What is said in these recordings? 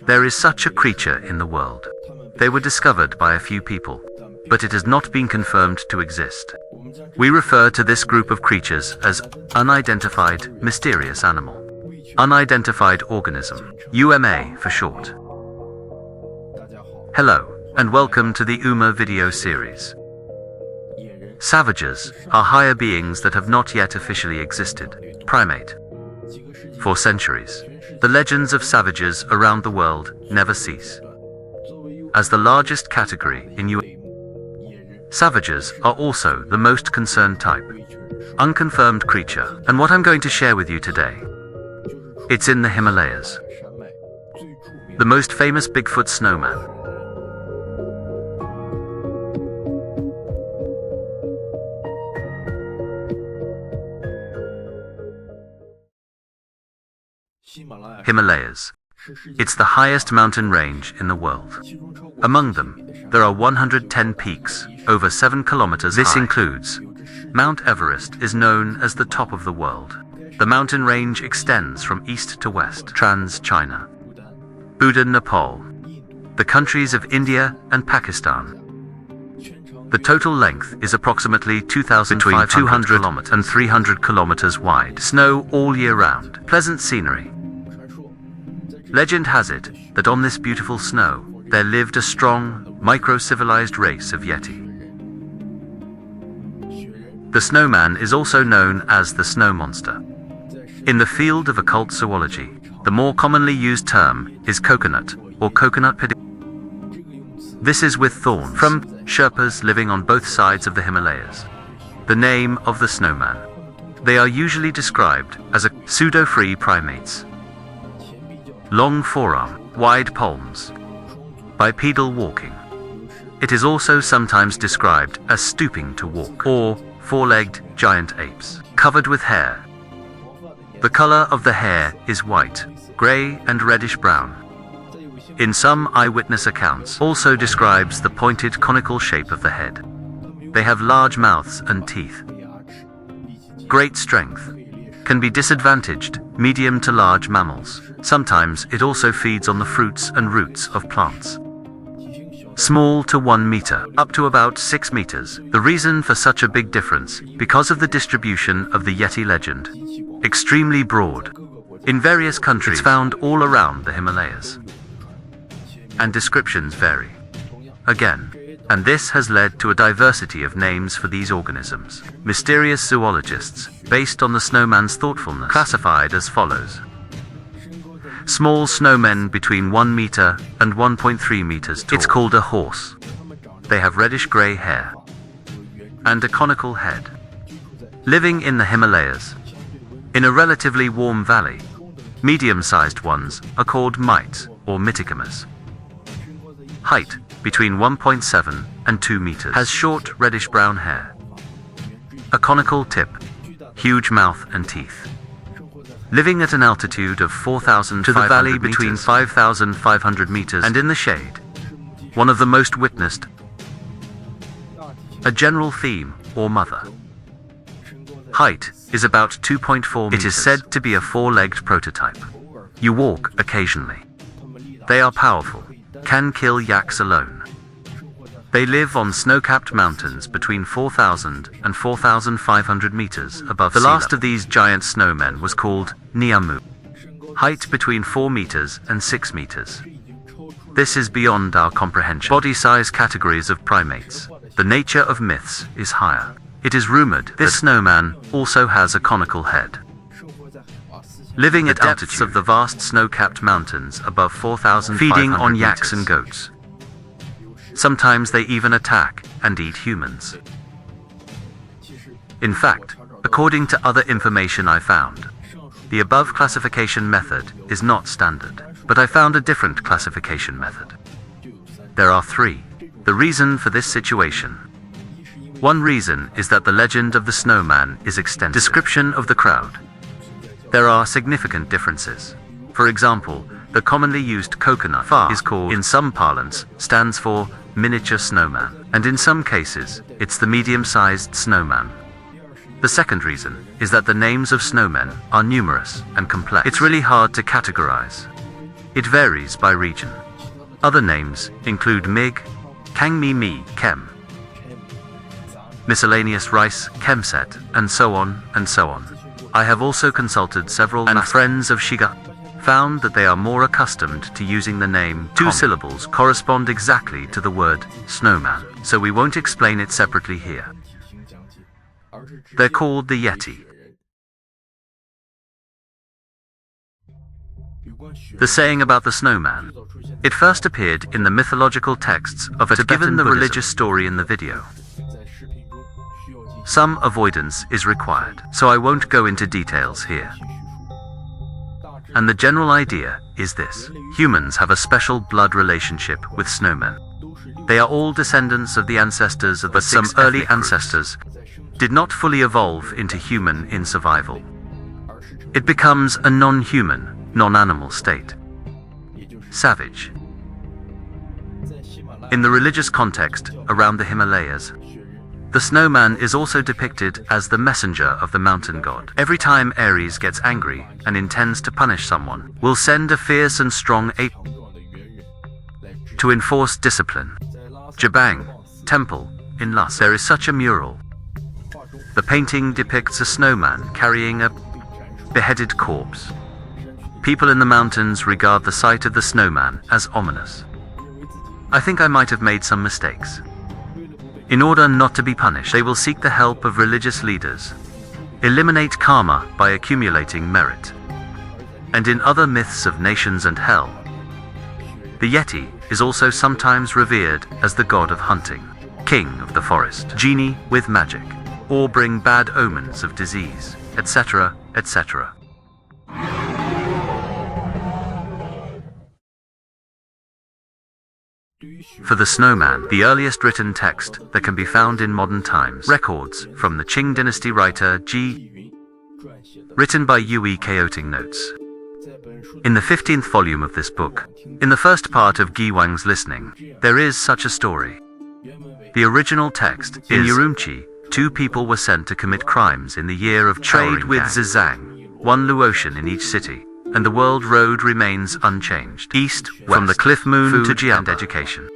There is such a creature in the world. They were discovered by a few people, but it has not been confirmed to exist. We refer to this group of creatures as unidentified mysterious animal. Unidentified organism, UMA for short. Hello, and welcome to the UMA video series. Savages are higher beings that have not yet officially existed. Primate. For centuries, the legends of savages around the world never cease. As the largest category in UMA, savages are also the most concerned type. Unconfirmed creature, and what I'm going to share with you today. It's in the Himalayas. The most famous Bigfoot snowman. Himalayas. It's the highest mountain range in the world. Among them, there are 110 peaks, over 7 kilometers high. This includes Mount Everest is known as the top of the world. The mountain range extends from east to west, Trans-China, Bhutan, Nepal, the countries of India and Pakistan. The total length is approximately 2,200 kilometers and 300 kilometers wide. Snow all year round. Pleasant scenery. Legend has it that on this beautiful snow, there lived a strong, micro-civilized race of Yeti. The snowman is also known as the snow monster. In the field of occult zoology, the more commonly used term is coconut or coconut pidi. This is with thorns from Sherpas living on both sides of the Himalayas. The name of the snowman. They are usually described as a pseudo-free primates. Long forearm, wide palms. Bipedal walking. It is also sometimes described as stooping to walk, or four-legged giant apes, covered with hair. The color of the hair is white, gray and reddish-brown. In some eyewitness accounts, also describes the pointed conical shape of the head. They have large mouths and teeth. Great strength. Can be disadvantaged, medium to large mammals. Sometimes it also feeds on the fruits and roots of plants. Small to 1 meter, up to about 6 meters. The reason for such a big difference, because of the distribution of the Yeti legend. Extremely broad. In various countries, it's found all around the Himalayas. And descriptions vary. Again, and this has led to a diversity of names for these organisms. Mysterious zoologists, based on the snowman's thoughtfulness, classified as follows. Small snowmen between 1 meter and 1.3 meters tall. It's called a horse. They have reddish-gray hair and a conical head. Living in the Himalayas, in a relatively warm valley, medium-sized ones are called mites or miticamas. Height between 1.7 and 2 meters. Has short reddish-brown hair. A conical tip, huge mouth and teeth. Living at an altitude of 4,000 to the valley between 5,500 meters and in the shade. One of the most witnessed. A general theme, or mother. Height is about 2.4 meters. It is said to be a four-legged prototype. You walk occasionally. They are powerful, can kill yaks alone. They live on snow-capped mountains between 4,000 and 4,500 meters above sea level. The last of these giant snowmen was called Niamu. Height between 4 meters and 6 meters. This is beyond our comprehension. Body size categories of primates. The nature of myths is higher. It is rumored this snowman also has a conical head. Living at depths of the vast snow-capped mountains above 4,500 feeding on yaks and goats. Sometimes they even attack and eat humans. In fact, according to other information I found, the above classification method is not standard, but I found a different classification method. There are 3. The reason for this situation. One reason is that the legend of the snowman is extensive. Description of the crowd. There are significant differences. For example, the commonly used coconut is called, in some parlance, stands for miniature snowman, and in some cases, it's the medium-sized snowman. The second reason is that the names of snowmen are numerous and complex. It's really hard to categorize. It varies by region. Other names include mig, kangmi, kem, miscellaneous rice, kemset, and so on and so on. I have also consulted several friends of Shiga, found that they are more accustomed to using the name. Two syllables correspond exactly to the word snowman, so we won't explain it separately here. They're called the Yeti. The saying about the snowman. It first appeared in the mythological texts of a Tibetan Buddhism. Religious story in the video. Some avoidance is required, so I won't go into details here. And the general idea is this. Humans have a special blood relationship with snowmen. They are all descendants of the ancestors of the some early ancestors did not fully evolve into human in survival. It becomes a non-human, non-animal state. Savage. In the religious context around the Himalayas, the snowman is also depicted as the messenger of the mountain god. Every time Aries gets angry and intends to punish someone, will send a fierce and strong ape to enforce discipline. Jabang Temple in Lhasa, there is such a mural. The painting depicts a snowman carrying a beheaded corpse. People in the mountains regard the sight of the snowman as ominous. I think I might have made some mistakes. In order not to be punished, they will seek the help of religious leaders, eliminate karma by accumulating merit. And in other myths of nations and hell, the Yeti is also sometimes revered as the god of hunting, king of the forest, genie with magic, or bring bad omens of disease, etc., etc. For the snowman, the earliest written text that can be found in modern times, records from the Qing dynasty writer Ji, written by Yue Kaoting notes. In the 15th volume of this book, in the first part of Gi Wang's listening, there is such a story. The original text is, in Urumqi, 2 people were sent to commit crimes in the year of trade with Zizang, 1 Luotian in each city, and the world road remains unchanged, east, west, from the cliff moon to Jian, and education.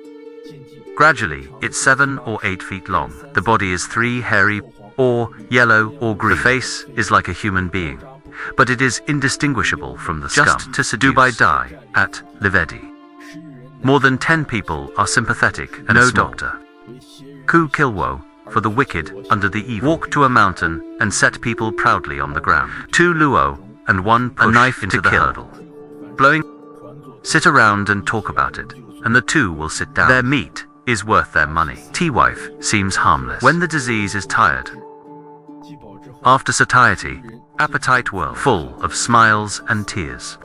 Gradually, it's 7 or 8 feet long. The body is 3 hairy, or yellow or green. The face is like a human being, but it is indistinguishable from the scum. Just to seduce. Dubai Dai, at Livedi. More than 10 people are sympathetic and no small. Doctor. Ku Kilwo, for the wicked under the evil. Walk to a mountain and set people proudly on the ground. 2 Luo, and 1 push a knife into the hurdle. Blowing. Sit around and talk about it, and the 2 will sit down. Their meat is worth their money. T-wife seems harmless. When the disease is tired. After satiety, appetite whirl, full of smiles and tears.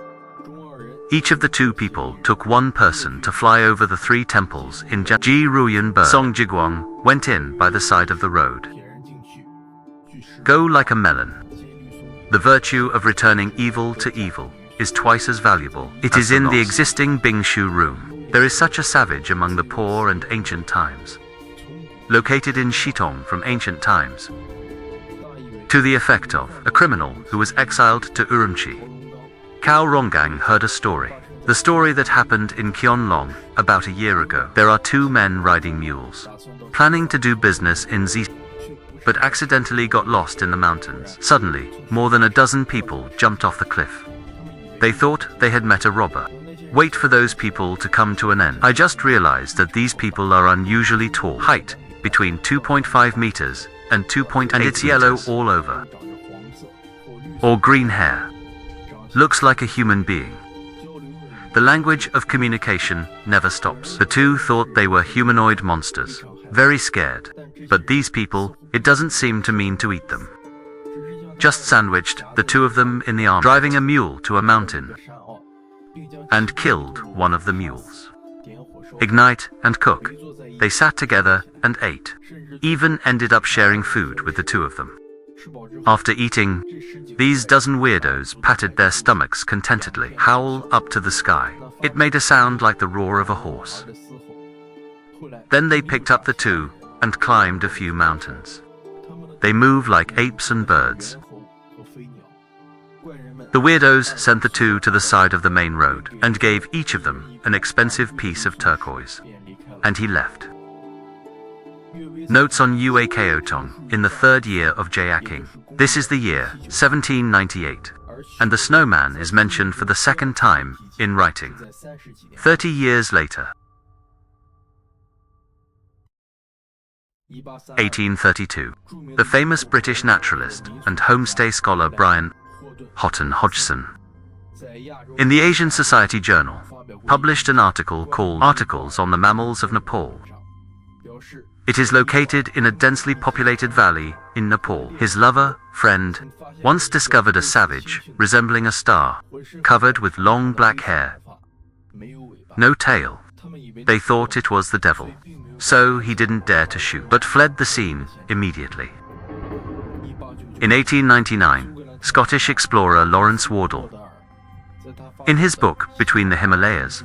Each of the 2 people took 1 person to fly over the 3 temples in Ji Ruyan bird. Song Jiguang went in by the side of the road. Go like a melon. The virtue of returning evil to evil is twice as valuable. It is in the existing Bingshu room. There is such a savage among the poor and ancient times. Located in Shitong from ancient times. To the effect of a criminal who was exiled to Urumqi. Cao Rongang heard a story. The story that happened in Qianlong about a year ago. There are 2 men riding mules, planning to do business in Zi, but accidentally got lost in the mountains. Suddenly, more than a dozen people jumped off the cliff. They thought they had met a robber. Wait for those people to come to an end. I just realized that these people are unusually tall. Height, between 2.5 meters and 2.8 and it's yellow all over. Or green hair. Looks like a human being. The language of communication never stops. The 2 thought they were humanoid monsters. Very scared. But these people, it doesn't seem to mean to eat them. Just sandwiched the 2 of them in the arm, driving a mule to a mountain, and killed 1 of the mules. Ignite and cook. They sat together and ate. Even ended up sharing food with the 2 of them. After eating, these dozen weirdos patted their stomachs contentedly, howl up to the sky. It made a sound like the roar of a horse. Then they picked up the 2 and climbed a few mountains. They move like apes and birds. The weirdos sent the two to the side of the main road and gave each of them an expensive piece of turquoise. And he left. Notes on Uakotong in the third year of Jayaking. This is the year 1798, and the snowman is mentioned for the second time in writing. 30 years later. 1832. The famous British naturalist and homestay scholar Brian Houghton Hodgson, in the Asian Society Journal, published an article called Articles on the Mammals of Nepal. It is located in a densely populated valley in Nepal. His lover, friend, once discovered a savage resembling a star, covered with long black hair, no tail. They thought it was the devil, so he didn't dare to shoot, but fled the scene immediately. In 1899, Scottish explorer Lawrence Wardle, in his book Between the Himalayas,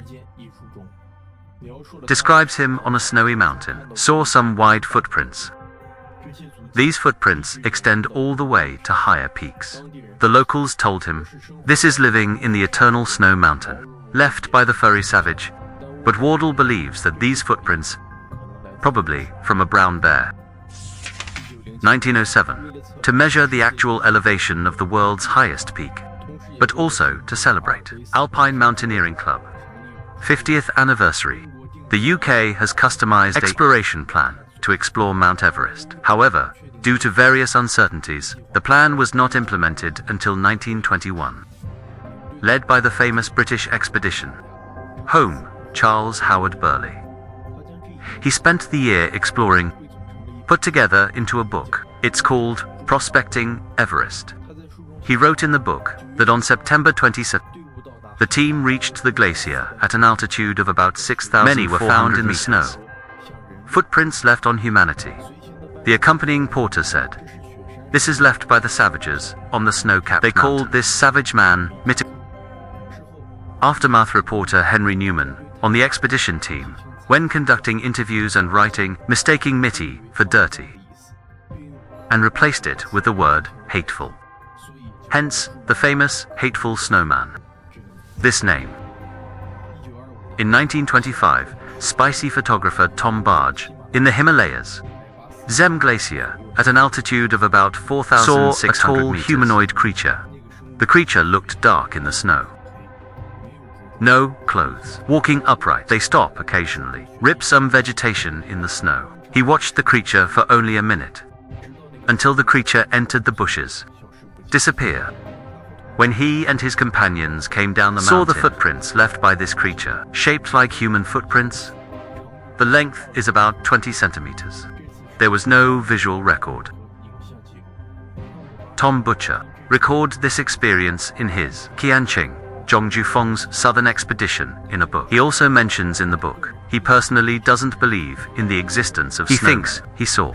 describes him on a snowy mountain, saw some wide footprints. These footprints extend all the way to higher peaks. The locals told him, this is living in the eternal snow mountain, left by the furry savage. But Wardle believes that these footprints, probably from a brown bear. 1907, to measure the actual elevation of the world's highest peak, but also to celebrate Alpine Mountaineering Club 50th anniversary. The UK has customized an exploration plan to explore Mount Everest. However, due to various uncertainties, the plan was not implemented until 1921. Led by the famous British expedition, Home Charles Howard Burley. He spent the year exploring, put together into a book. It's called Prospecting Everest. He wrote in the book that on September 27, the team reached the glacier at an altitude of about 6,000 meters. Many were found in the snow. Footprints left on humanity. The accompanying porter said, this is left by the savages on the snow-capped mountain. They called this savage man Mitty. Aftermath reporter Henry Newman, on the expedition team, when conducting interviews and writing, mistaking Mitty for dirty, and replaced it with the word hateful. Hence, the famous hateful snowman. This name. In 1925, spicy photographer Tom Barge, in the Himalayas, Zem Glacier, at an altitude of about 4,600 meters, saw a tall humanoid creature. The creature looked dark in the snow. No clothes. Walking upright, they stop occasionally, rip some vegetation in the snow. He watched the creature for only a minute, until the creature entered the bushes, disappear. When he and his companions came down the mountain, saw the footprints left by this creature, shaped like human footprints. The length is about 20 centimeters. There was no visual record. Tom Butcher records this experience in his Qianqing, Zhong Jufeng's Southern Expedition, in a book. He also mentions in the book, he personally doesn't believe in the existence of snowmen. He thinks he saw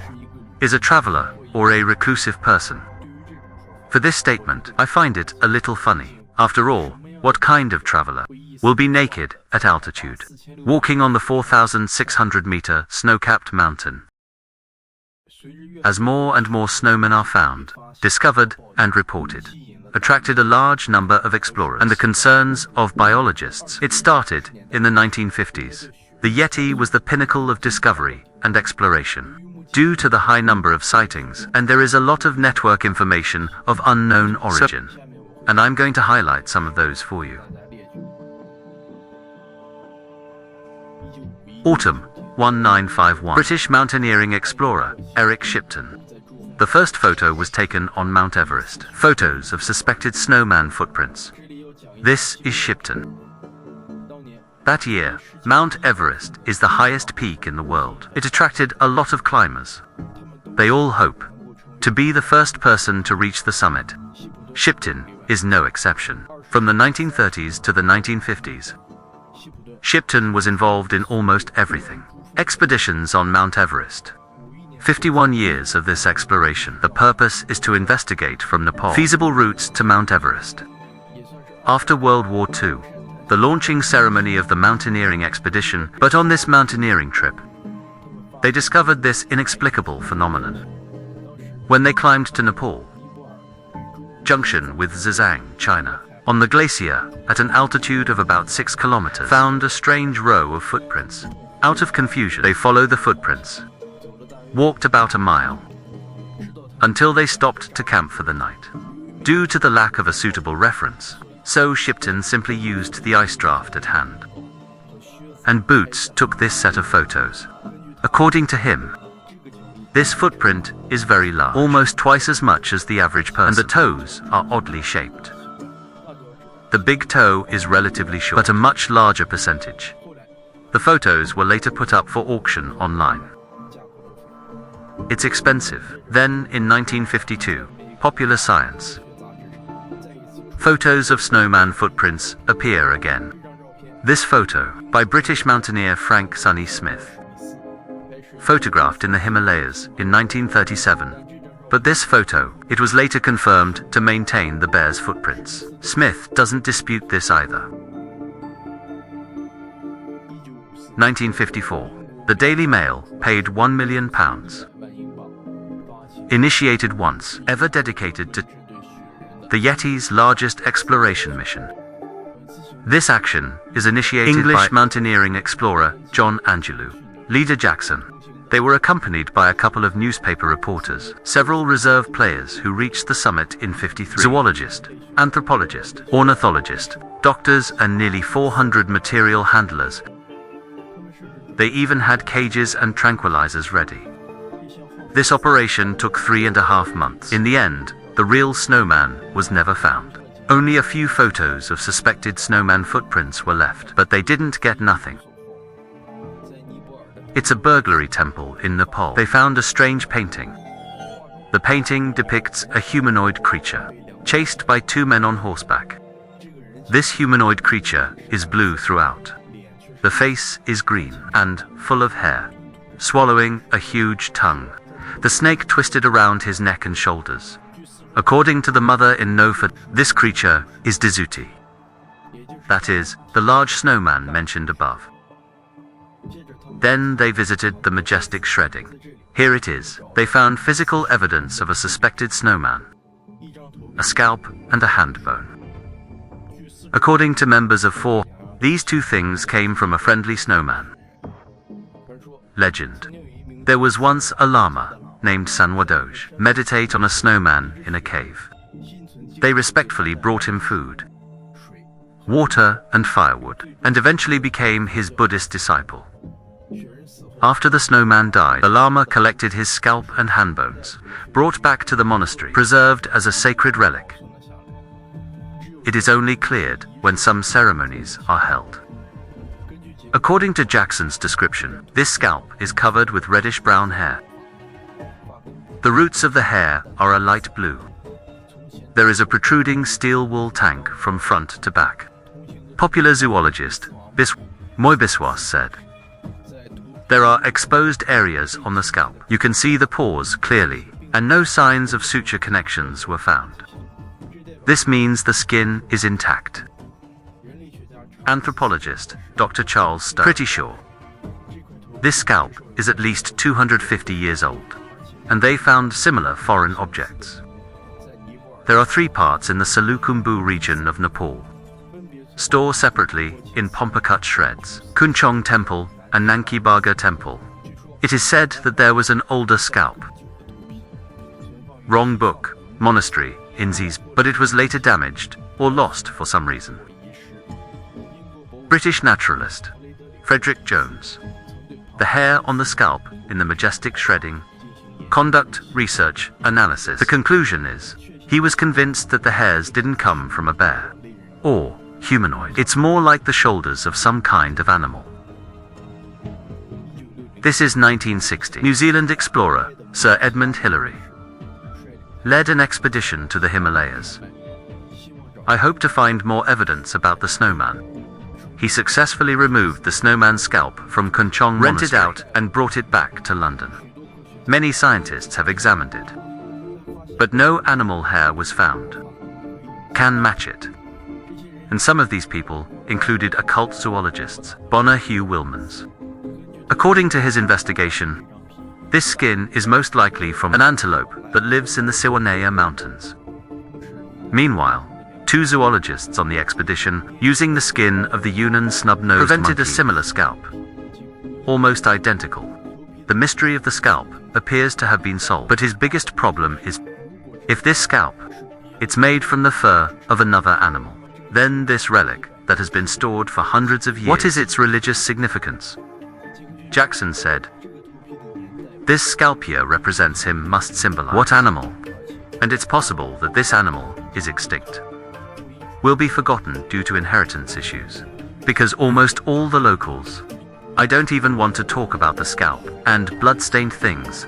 is a traveler or a reclusive person. For this statement, I find it a little funny. After all, what kind of traveler will be naked at altitude, walking on the 4,600-meter snow-capped mountain? As more and more snowmen are found, discovered, and reported, attracted a large number of explorers and the concerns of biologists. It started in the 1950s. The Yeti was the pinnacle of discovery and exploration, due to the high number of sightings, and there is a lot of network information of unknown origin, and I'm going to highlight some of those for you. Autumn 1951. British mountaineering explorer Eric Shipton. The first photo was taken on Mount Everest. Photos of suspected snowman footprints. This is Shipton. That year, Mount Everest is the highest peak in the world. It attracted a lot of climbers. They all hope to be the first person to reach the summit. Shipton is no exception. From the 1930s to the 1950s, Shipton was involved in almost everything. Expeditions on Mount Everest. 51 years of this exploration. The purpose is to investigate from Nepal feasible routes to Mount Everest. After World War II, the launching ceremony of the mountaineering expedition, but on this mountaineering trip, they discovered this inexplicable phenomenon. When they climbed to Nepal, junction with Zhejiang, China. On the glacier, at an altitude of about 6 kilometers, found a strange row of footprints. Out of confusion, they followed the footprints, walked about a mile, until they stopped to camp for the night. Due to the lack of a suitable reference, so Shipton simply used the ice draft at hand. And Boots took this set of photos. According to him, this footprint is very large, almost twice as much as the average person, and the toes are oddly shaped. The big toe is relatively short, but a much larger percentage. The photos were later put up for auction online. It's expensive. Then, in 1952, Popular Science. Photos of snowman footprints appear again. This photo, by British mountaineer Frank Sonny Smith, photographed in the Himalayas in 1937. But this photo, it was later confirmed to maintain the bear's footprints. Smith doesn't dispute this either. 1954. The Daily Mail paid £1 million. Initiated once ever dedicated to the Yeti's largest exploration mission. This action is initiated English by mountaineering explorer John Angelou, leader Jackson. They were accompanied by a couple of newspaper reporters, several reserve players who reached the summit in 53, zoologist, anthropologist, ornithologist, doctors, and nearly 400 material handlers. They even had cages and tranquilizers ready. This operation took 3.5 months. In the end, the real snowman was never found. Only a few photos of suspected snowman footprints were left, but they didn't get nothing. It's a burglary temple in Nepal. They found a strange painting. The painting depicts a humanoid creature, chased by 2 men on horseback. This humanoid creature is blue throughout. The face is green and full of hair, swallowing a huge tongue. The snake twisted around his neck and shoulders. According to the mother in Nofat, this creature is Dizuti. That is, the large snowman mentioned above. Then they visited the majestic shredding. Here it is. They found physical evidence of a suspected snowman, a scalp and a hand bone. According to members of 4, these 2 things came from a friendly snowman. Legend. There was once a lama, named Sanwadoj, meditate on a snowman in a cave. They respectfully brought him food, water, and firewood, and eventually became his Buddhist disciple. After the snowman died, the lama collected his scalp and hand bones, brought back to the monastery, preserved as a sacred relic. It is only cleared when some ceremonies are held. According to Jackson's description, this scalp is covered with reddish-brown hair. The roots of the hair are a light blue. There is a protruding steel wool tank from front to back. Popular zoologist Moy Biswas said, "There are exposed areas on the scalp. You can see the pores clearly, and no signs of suture connections were found. This means the skin is intact." Anthropologist Dr. Charles Stone, pretty sure this scalp is at least 250 years old, and they found similar foreign objects. There are 3 parts in the Salukumbu region of Nepal, stored separately in Pompacut shreds, Kunchong Temple and Nanki Baga Temple. It is said that there was an older scalp. Wrong book, monastery, Inzis, but it was later damaged or lost for some reason. British naturalist Frederick Jones. The hair on the scalp in the majestic shredding. Conduct, research, analysis. The conclusion is, he was convinced that the hairs didn't come from a bear or humanoid. It's more like the shoulders of some kind of animal. This is 1960. New Zealand explorer Sir Edmund Hillary led an expedition to the Himalayas. I hope to find more evidence about the snowman. He successfully removed the snowman's scalp from Kunchong Monastery, rented out, and brought it back to London. Many scientists have examined it, but no animal hair was found. Can match it. And some of these people included occult zoologists, Bonner Hugh Wilmans. According to his investigation, this skin is most likely from an antelope that lives in the Siwanaya Mountains. Meanwhile, two zoologists on the expedition, using the skin of the Yunnan snub-nosed prevented monkey, a similar scalp. Almost identical. The mystery of the scalp appears to have been solved, but his biggest problem is, if this scalp, it's made from the fur of another animal, then this relic that has been stored for hundreds of years, what is its religious significance? Jackson said, this scalp here represents him must symbolize what animal? And it's possible that this animal is extinct. Will be forgotten due to inheritance issues. Because almost all the locals, I don't even want to talk about the scalp and blood-stained things.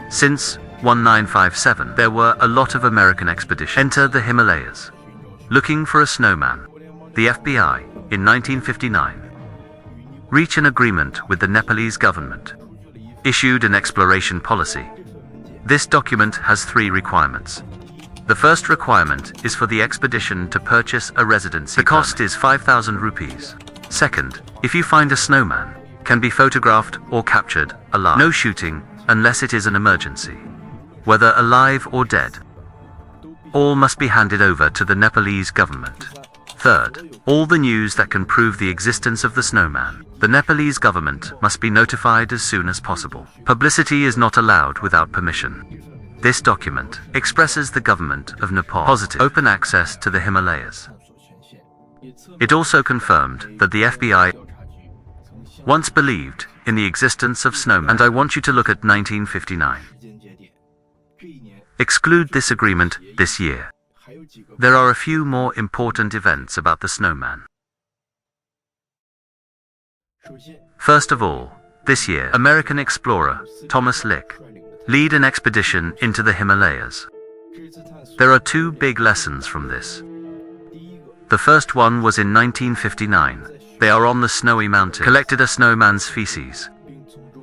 Since 1957, there were a lot of American expeditions enter the Himalayas, looking for a snowman. The FBI, in 1959, reached an agreement with the Nepalese government, issued an exploration policy. This document has 3 requirements. The first requirement is for the expedition to purchase a residency. The cost is 5,000 rupees. Second, if you find a snowman, can be photographed or captured alive. No shooting unless it is an emergency, whether alive or dead. All must be handed over to the Nepalese government. Third, all the news that can prove the existence of the snowman, the Nepalese government must be notified as soon as possible. Publicity is not allowed without permission. This document expresses the government of Nepal positive open access to the Himalayas. It also confirmed that the FBI once believed in the existence of snowmen. And I want you to look at 1959. Exclude this agreement this year. There are a few more important events about the snowman. First of all, this year, American explorer Thomas Lick lead an expedition into the Himalayas. There are 2 big lessons from this. The first one was in 1959. They are on the snowy mountain, collected a snowman's feces,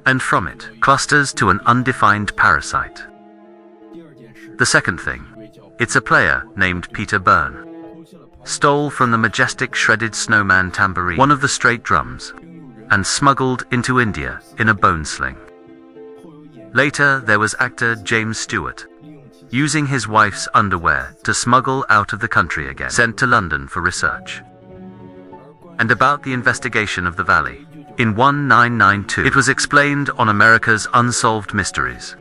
and from it, clusters to an undefined parasite. The second thing, it's a player named Peter Byrne, stole from the majestic shredded snowman tambourine, one of the straight drums, and smuggled into India in a bone sling. Later, there was actor James Stewart, using his wife's underwear to smuggle out of the country again, sent to London for research. And about the investigation of the valley, in 1992, it was explained on America's Unsolved Mysteries.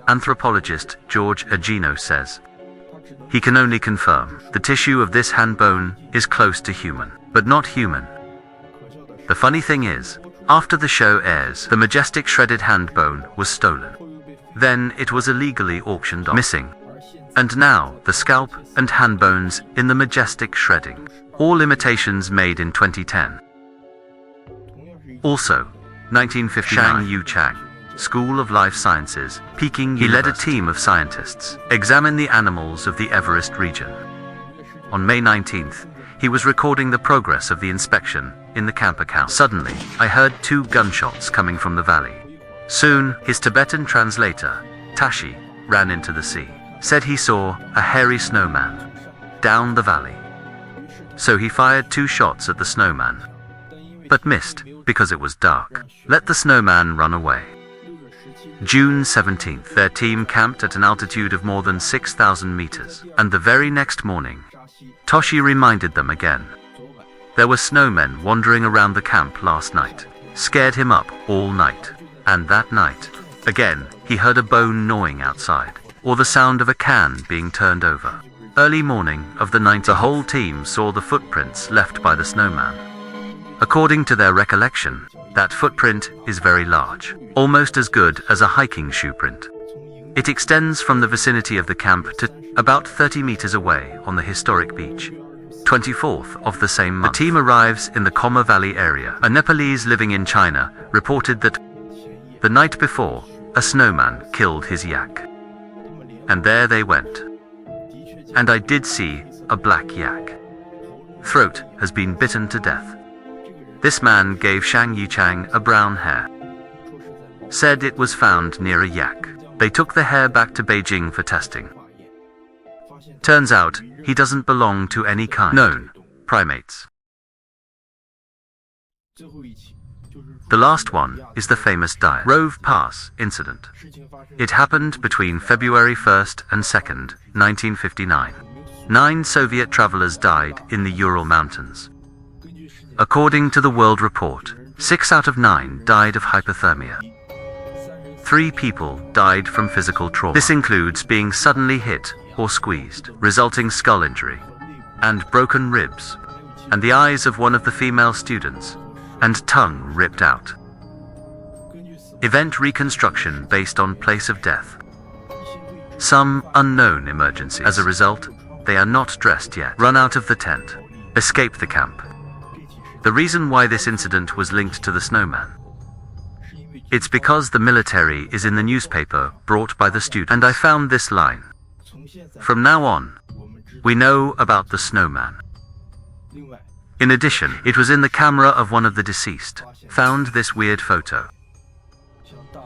Anthropologist George Agino says, he can only confirm the tissue of this hand bone is close to human, but not human. The funny thing is, after the show airs, the majestic shredded hand bone was stolen. Then it was illegally auctioned off, missing. And now, the scalp and hand bones in the majestic shredding. All imitations made in 2010. Also, 1959, Shang Yu Chang, School of Life Sciences, Peking University. He led a team of scientists, examine the animals of the Everest region. On May 19th, he was recording the progress of the inspection in the camp account. Suddenly, I heard 2 gunshots coming from the valley. Soon, his Tibetan translator, Tashi, ran into the sea, said he saw a hairy snowman down the valley. So he fired 2 shots at the snowman, but missed because it was dark. Let the snowman run away. June 17th, their team camped at an altitude of more than 6,000 meters, and the very next morning, Toshi reminded them again. There were snowmen wandering around the camp last night, scared him up all night. And that night, again, he heard a bone gnawing outside, or the sound of a can being turned over. Early morning of the 19th, the whole team saw the footprints left by the snowman. According to their recollection, that footprint is very large, almost as good as a hiking shoe print. It extends from the vicinity of the camp to about 30 meters away on the historic beach. 24th of the same month, the team arrives in the Koma Valley area. A Nepalese living in China reported that the night before, a snowman killed his yak. And there they went. And I did see a black yak. Throat has been bitten to death. This man gave Shang Yichang a brown hair. Said it was found near a yak. They took the hair back to Beijing for testing. Turns out, he doesn't belong to any kind known primates. The last one is the famous Rove Pass incident. It happened between February 1st and 2nd, 1959. 9 Soviet travelers died in the Ural Mountains. According to the World Report, 6 out of 9 died of hypothermia. 3 people died from physical trauma. This includes being suddenly hit or squeezed, resulting skull injury, and broken ribs, and the eyes of one of the female students, and tongue ripped out. Event reconstruction based on place of death. Some unknown emergency. As a result, they are not dressed yet. Run out of the tent. Escape the camp. The reason why this incident was linked to the snowman. It's because the military is in the newspaper brought by the student. And I found this line. From now on, we know about the snowman. In addition, it was in the camera of one of the deceased, found this weird photo.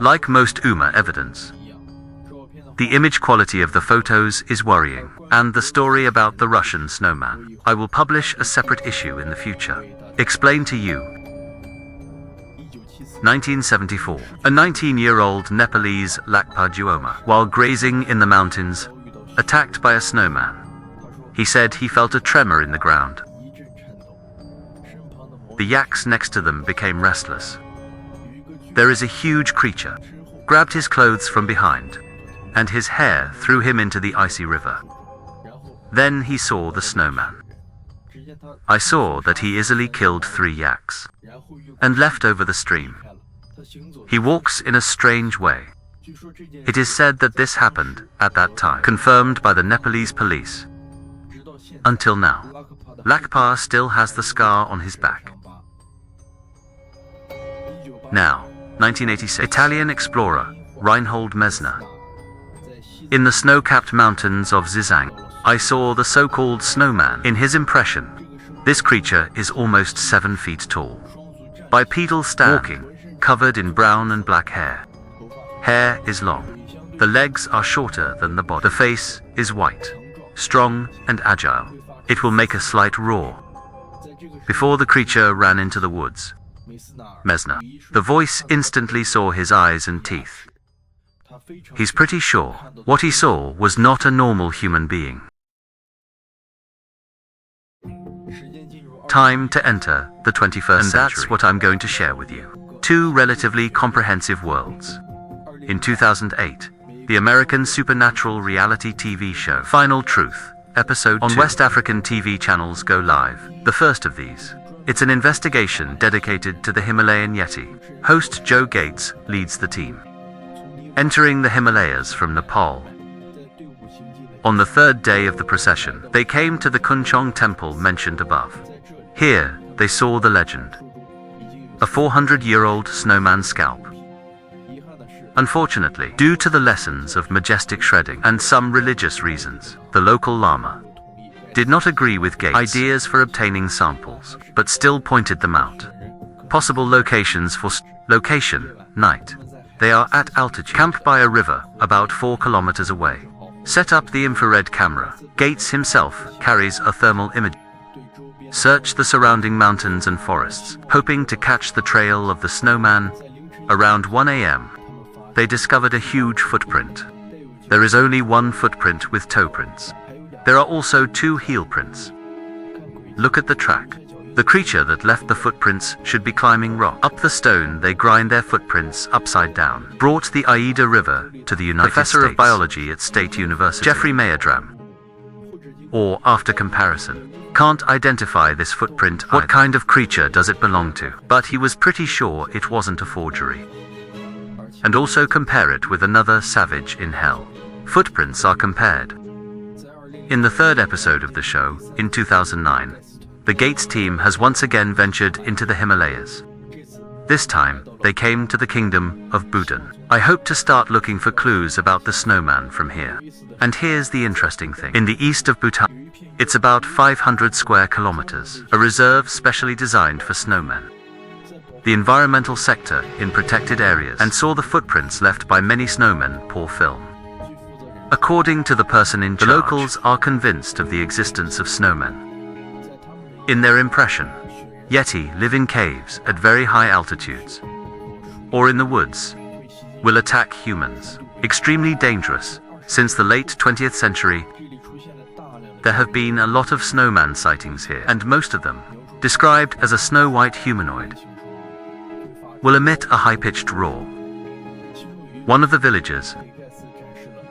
Like most UMA evidence, the image quality of the photos is worrying, and the story about the Russian snowman. I will publish a separate issue in the future. Explain to you. 1974. A 19-year-old Nepalese Lakpa Duoma, while grazing in the mountains, attacked by a snowman. He said he felt a tremor in the ground. The yaks next to them became restless. There is a huge creature, grabbed his clothes from behind, and his hair threw him into the icy river. Then he saw the snowman. I saw that he easily killed 3 yaks, and left over the stream. He walks in a strange way. It is said that this happened at that time, confirmed by the Nepalese police. Until now, Lakpa still has the scar on his back. Now, 1986. Italian explorer Reinhold Messner. In the snow-capped mountains of Zizang, I saw the so-called snowman. In his impression, this creature is almost 7 feet tall. Bipedal walking, covered in brown and black hair. Hair is long. The legs are shorter than the body. The face is white, strong and agile. It will make a slight roar. Before the creature ran into the woods, Messner, the voice instantly saw his eyes and teeth. He's pretty sure what he saw was not a normal human being. Time to enter the 21st century. That's what I'm going to share with you. 2 relatively comprehensive worlds. In 2008, the American supernatural reality TV show Final Truth, Episode 2 on West African TV channels go live. The first of these. It's an investigation dedicated to the Himalayan Yeti. Host Joe Gates leads the team, entering the Himalayas from Nepal. On the 3rd day of the procession, they came to the Kunchong temple mentioned above. Here, they saw the legend. A 400-year-old snowman scalp. Unfortunately, due to the lessons of majestic shredding and some religious reasons, the local lama did not agree with Gates' ideas for obtaining samples, but still pointed them out. Possible locations for location, night. They are at altitude. Camp by a river, about 4 kilometers away. Set up the infrared camera. Gates himself carries a thermal image. Search the surrounding mountains and forests, hoping to catch the trail of the snowman. Around 1 a.m., they discovered a huge footprint. There is only 1 footprint with toe prints. There are also 2 heel prints. Look at the track. The creature that left the footprints should be climbing rock. Up the stone they grind their footprints upside down. Brought the Aida River to the United States. Professor of Biology at State University, Jeffrey Mayerdram. Or, after comparison, can't identify this footprint either. What kind of creature does it belong to? But he was pretty sure it wasn't a forgery. And also compare it with another savage in hell. Footprints are compared. In the 3rd episode of the show, in 2009, the Gates team has once again ventured into the Himalayas. This time, they came to the kingdom of Bhutan. I hope to start looking for clues about the snowman from here. And here's the interesting thing. In the east of Bhutan, it's about 500 square kilometers, a reserve specially designed for snowmen. The environmental sector in protected areas, and saw the footprints left by many snowmen pour film. According to the person in charge, the locals are convinced of the existence of snowmen. In their impression, Yeti live in caves at very high altitudes, or in the woods, will attack humans. Extremely dangerous. Since the late 20th century, there have been a lot of snowman sightings here, and most of them, described as a snow-white humanoid, will emit a high-pitched roar. One of the villagers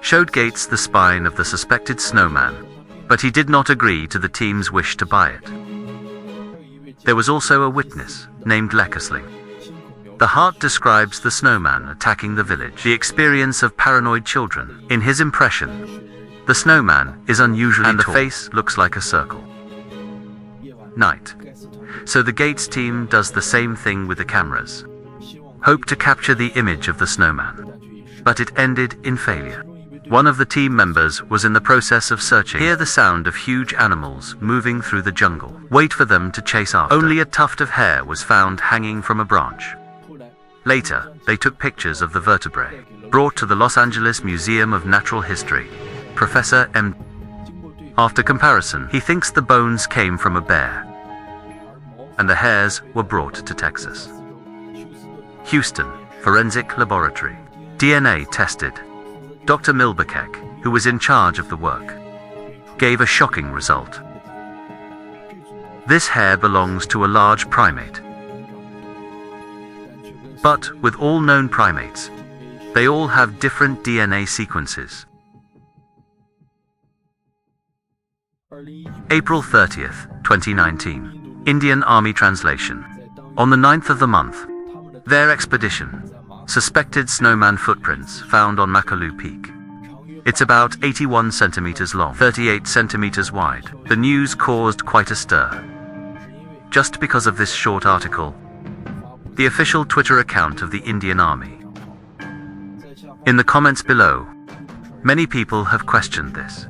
showed Gates the spine of the suspected snowman, but he did not agree to the team's wish to buy it. There was also a witness, named Leckersling. The heart describes the snowman attacking the village, the experience of paranoid children. In his impression, the snowman is unusually tall, and the face looks like a circle. Night. So the Gates team does the same thing with the cameras. Hope to capture the image of the snowman. But it ended in failure. One of the team members was in the process of searching. Hear the sound of huge animals moving through the jungle. Wait for them to chase after. Only a tuft of hair was found hanging from a branch. Later, they took pictures of the vertebrae, brought to the Los Angeles Museum of Natural History. Professor M. After comparison, he thinks the bones came from a bear, and the hairs were brought to Texas. Houston, Forensic Laboratory. DNA tested. Dr. Milbekek, who was in charge of the work, gave a shocking result. This hair belongs to a large primate. But with all known primates, they all have different DNA sequences. April 30th, 2019. Indian Army translation. On the 9th of the month, their expedition, suspected snowman footprints found on Makalu Peak. It's about 81 centimeters long, 38 centimeters wide. The news caused quite a stir. Just because of this short article, the official Twitter account of the Indian Army. In the comments below, many people have questioned this,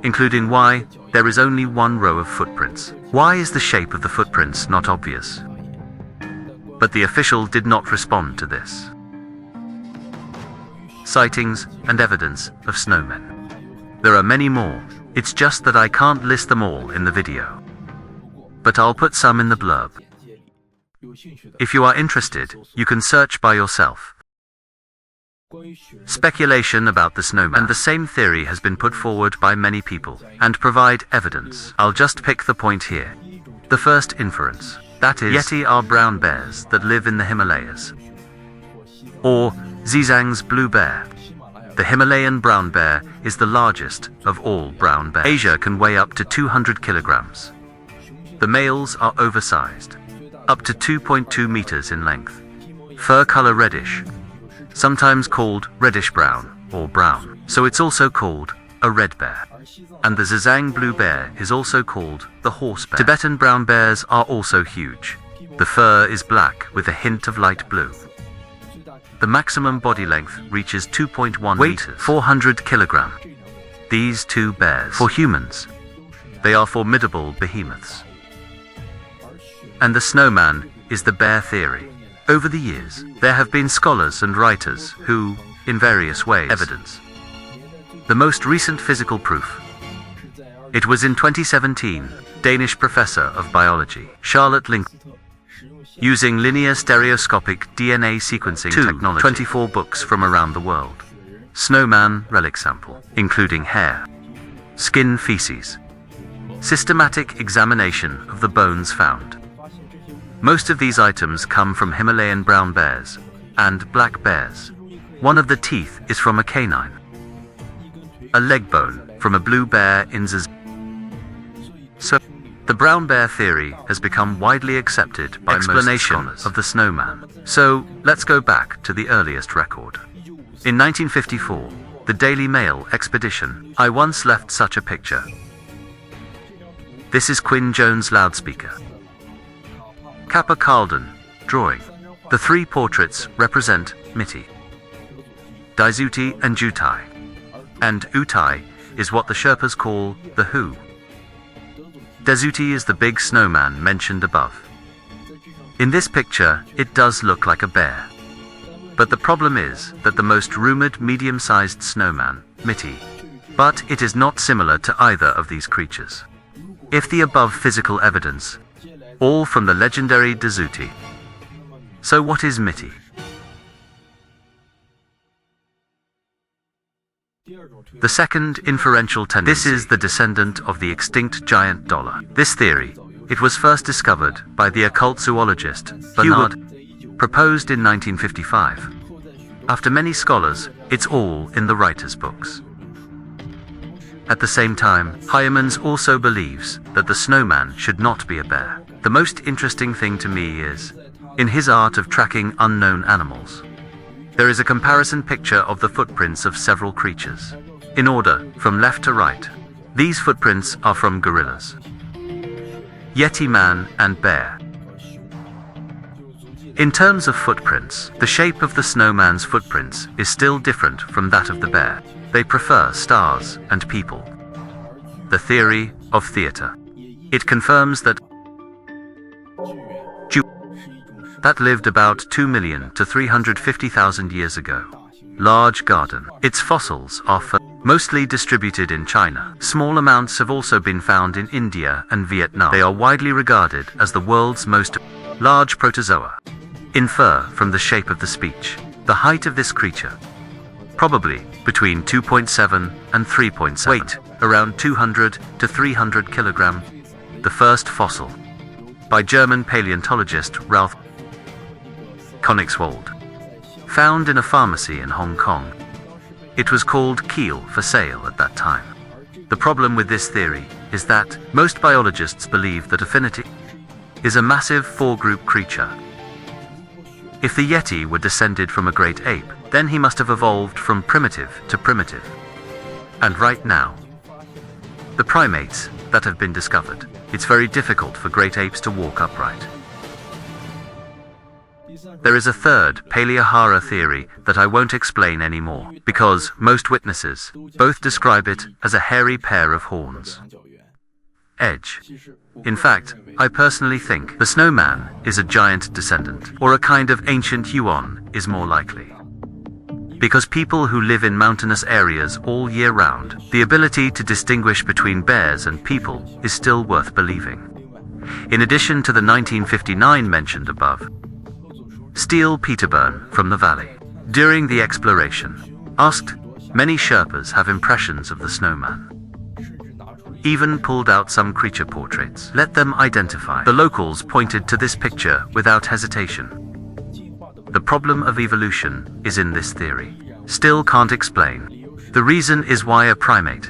including why there is only one row of footprints. Why is the shape of the footprints not obvious? But the official did not respond to this. Sightings and evidence of snowmen. There are many more, it's just that I can't list them all in the video. But I'll put some in the blurb. If you are interested, you can search by yourself. Speculation about the snowman, and the same theory has been put forward by many people, and provide evidence. I'll just pick the point here. The first inference, that is, Yeti are brown bears that live in the Himalayas. Or Zizang's blue bear. The Himalayan brown bear is the largest of all brown bears. Asia can weigh up to 200 kilograms. The males are oversized, up to 2.2 meters in length. Fur color reddish, sometimes called reddish-brown or brown, so it's also called a red bear. And the Zizang blue bear is also called the horse bear. Tibetan brown bears are also huge. The fur is black with a hint of light blue. The maximum body length reaches 2.1 weight, 400 kilogram. These two bears, for humans, they are formidable behemoths. And the snowman is the bear theory. Over the years, there have been scholars and writers who, in various ways, evidence the most recent physical proof. It was in 2017, Danish professor of biology, Charlotte Lincoln, using linear stereoscopic DNA sequencing technology, 24 books from around the world. Snowman relic sample, including hair, skin, feces, systematic examination of the bones found. Most of these items come from Himalayan brown bears and black bears. One of the teeth is from a canine. A leg bone from a blue bear in Zizang. So, the brown bear theory has become widely accepted by most scholars of the snowman. So, let's go back to the earliest record. In 1954, the Daily Mail expedition, I once left such a picture. This is Quinn Jones loudspeaker. Kappa Carlden, drawing. The three portraits represent Miti, Daisuti and Jutai. And Utai is what the Sherpas call the Who. Daisuti is the big snowman mentioned above. In this picture, it does look like a bear. But the problem is that the most rumored medium-sized snowman, Miti, but it is not similar to either of these creatures. If the above physical evidence all from the legendary Dazuti. So what is Miti? The second inferential tendency. This is the descendant of the extinct giant dollar. This theory, it was first discovered by the occult zoologist Bernard, proposed in 1955. After many scholars, it's all in the writer's books. At the same time, Hyamans also believes that the snowman should not be a bear. The most interesting thing to me is, in his art of tracking unknown animals, there is a comparison picture of the footprints of several creatures, in order, from left to right. These footprints are from gorillas, Yeti man and bear. In terms of footprints, the shape of the snowman's footprints is still different from that of the bear. They prefer stars and people. The theory of theater. It confirms that that lived about 2 million to 350,000 years ago. Large garden. Its fossils are mostly distributed in China. Small amounts have also been found in India and Vietnam. They are widely regarded as the world's most large protozoa. Infer from the shape of the speech. The height of this creature, probably between 2.7 and 3.7. Weight, around 200 to 300 kilogram. The first fossil, by German paleontologist Ralph Königswald, found in a pharmacy in Hong Kong. It was called Keel for sale at that time. The problem with this theory is that most biologists believe that affinity is a massive four-group creature. If the Yeti were descended from a great ape, then he must have evolved from primitive to primitive. And right now, the primates that have been discovered, it's very difficult for great apes to walk upright. There is a third Paleohara theory that I won't explain anymore, because most witnesses both describe it as a hairy pair of horns. Edge. In fact, I personally think the snowman is a giant descendant, or a kind of ancient Yuan is more likely. Because people who live in mountainous areas all year round, the ability to distinguish between bears and people is still worth believing. In addition to the 1959 mentioned above, Steele Peterburn from the valley, during the exploration, asked, many Sherpas have impressions of the snowman. Even pulled out some creature portraits. Let them identify. The locals pointed to this picture without hesitation. The problem of evolution is in this theory. Still can't explain. The reason is why a primate,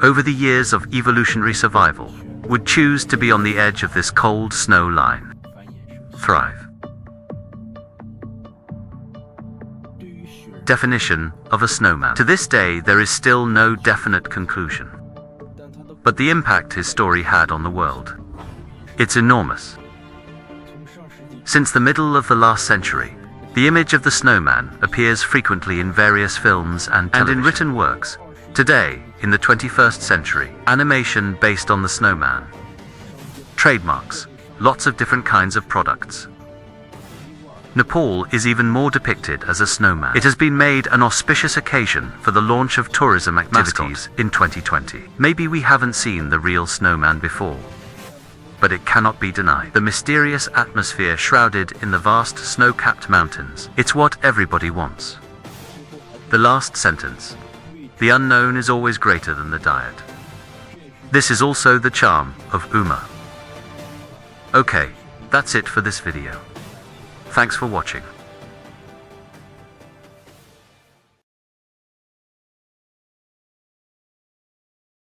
over the years of evolutionary survival, would choose to be on the edge of this cold snow line. Thrive. Definition of a snowman. To this day, there is still no definite conclusion. But the impact his story had on the world, it's enormous. Since the middle of the last century, the image of the snowman appears frequently in various films and in written works. Today, in the 21st century, animation based on the snowman. Trademarks, lots of different kinds of products. Nepal is even more depicted as a snowman. It has been made an auspicious occasion for the launch of tourism activities in 2020. Maybe we haven't seen the real snowman before, but it cannot be denied. The mysterious atmosphere shrouded in the vast snow-capped mountains. It's what everybody wants. The last sentence. The unknown is always greater than the diet. This is also the charm of Uma. Okay, that's it for this video. Thanks for watching.